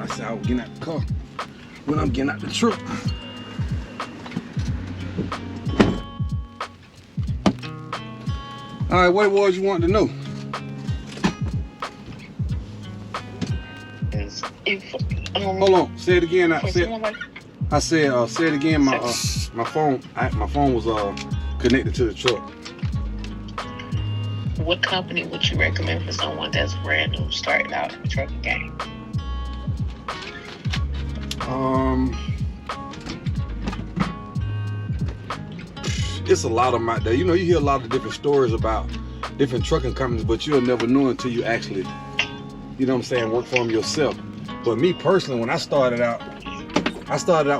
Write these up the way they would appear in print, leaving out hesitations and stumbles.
I said I was getting out the car. When I'm getting out the truck. All right, what it was you wanted to know? Hold on, say it again. Say it again. My phone was connected to the truck. What company would you recommend for someone that's brand new starting out in the trucking game? It's a lot of them out there. You know, you hear a lot of different stories about different trucking companies, but you'll never know until you actually, you know what I'm saying, work for them yourself. But me personally, when I started out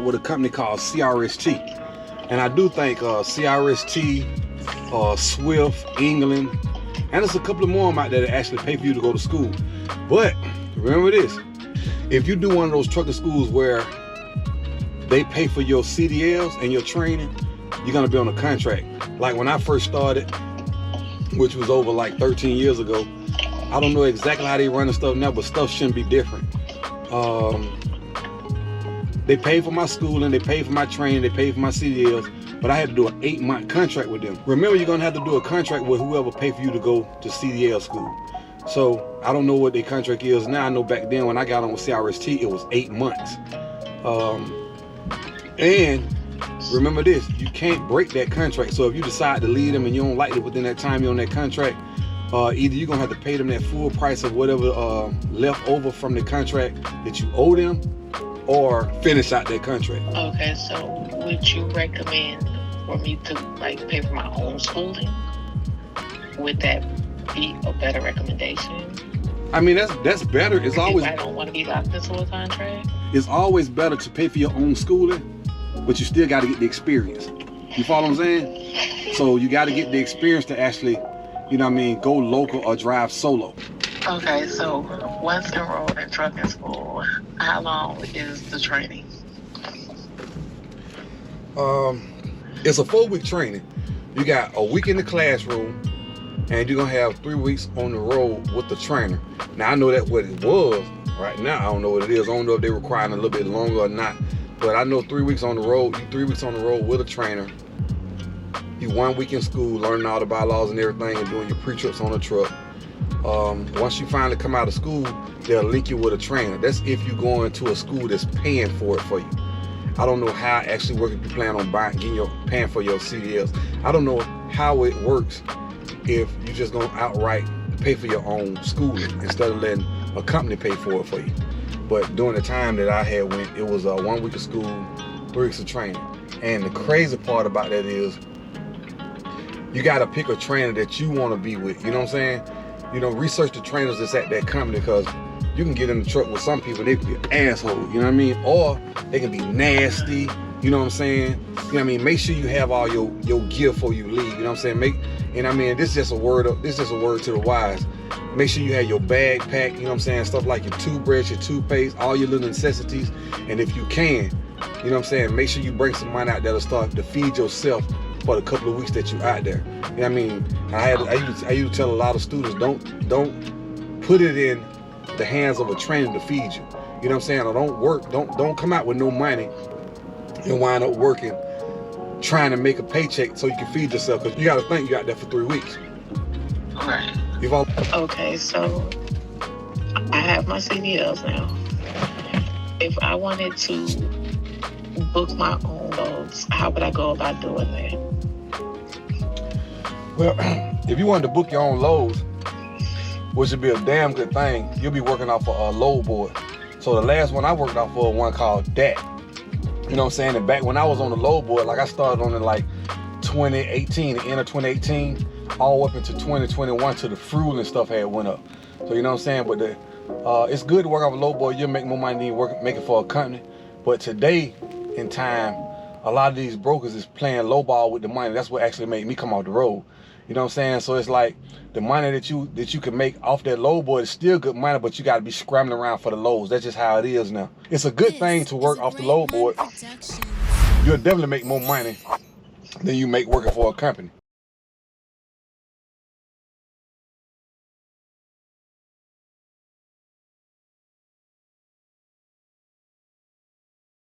with a company called CRST. And I do think CRST, Swift, England, and there's a couple of more of them out there that actually pay for you to go to school. But remember this, if you do one of those trucking schools where they pay for your CDLs and your training, you're gonna be on a contract. Like when I first started, which was over like 13 years ago, I don't know exactly how they run the stuff now, but stuff shouldn't be different. They paid for my schooling, they paid for my training, they paid for my CDLs, but I had to do an 8-month contract with them. Remember, you're gonna have to do a contract with whoever paid for you to go to CDL school. So I don't know what their contract is now. I know back then when I got on with CRST, it was 8 months. And remember this, you can't break that contract. So if you decide to leave them and you don't like it within that time you're on that contract, either you're gonna have to pay them that full price of whatever left over from the contract that you owe them, or finish out that contract. Okay, so would you recommend for me to like pay for my own schooling? Would that be a better recommendation? I mean, that's better. It's always, if I don't want to be locked into a contract. It's always better to pay for your own schooling, but you still got to get the experience. You follow what I'm saying? So you got to get the experience to actually, you know what I mean, go local or drive solo. Okay, so once enrolled in trucking school, how long is the training? It's a 4-week training. You got a week in the classroom, and you're gonna have 3 weeks on the road with the trainer. Now I know that's what it was. Right now I don't know what it is. I don't know if they're requiring a little bit longer or not. But I know 3 weeks on the road. You 3 weeks on the road with a trainer. You 1 week in school, learning all the bylaws and everything, and doing your pre-trips on the truck. Once you finally come out of school, they'll link you with a trainer. That's if you go into a school that's paying for it for you. I don't know how it actually works if you plan on paying for your CDLs. I don't know how it works if you just gonna outright pay for your own schooling instead of letting a company pay for it for you. But during the time that I had went, it was 1 week of school, 3 weeks of training. And the crazy part about that is you gotta pick a trainer that you wanna be with, you know what I'm saying? You know, research the trainers that's at that company, because you can get in the truck with some people, they can be assholes, you know what I mean? Or they can be nasty, you know what I'm saying? You know what I mean? Make sure you have all your gear before you leave, you know what I'm saying? And I mean, this is just a word to the wise. Make sure you have your bag packed, you know what I'm saying? Stuff like your toothbrush, your toothpaste, all your little necessities. And if you can, you know what I'm saying? Make sure you bring some money out that'll start to feed yourself for the couple of weeks that you're out there. You know what I mean? I used to tell a lot of students, don't put it in the hands of a trainer to feed you. You know what I'm saying? Or don't come out with no money and wind up working, trying to make a paycheck so you can feed yourself, because you got to think you got there for 3 weeks. Right. Okay, so I have my CDLs now. If I wanted to book my own loads, how would I go about doing that? Well, if you wanted to book your own loads, which would be a damn good thing, you'll be working off a load board. So the last one I worked off for one called DAT. You know what I'm saying? And back when I was on the load board, like I started on it like 2018, the end of 2018, all up into 2021 till the fuel and stuff had went up. So you know what I'm saying? But it's good to work off a load board. You'll make more money than making for a company. But today in time, a lot of these brokers is playing low ball with the money. That's what actually made me come off the road. You know what I'm saying? So it's like the money that you can make off that load board is still good money, but you got to be scrambling around for the loads. That's just how it is now. It's a good thing to work off the load board. You'll definitely make more money than you make working for a company.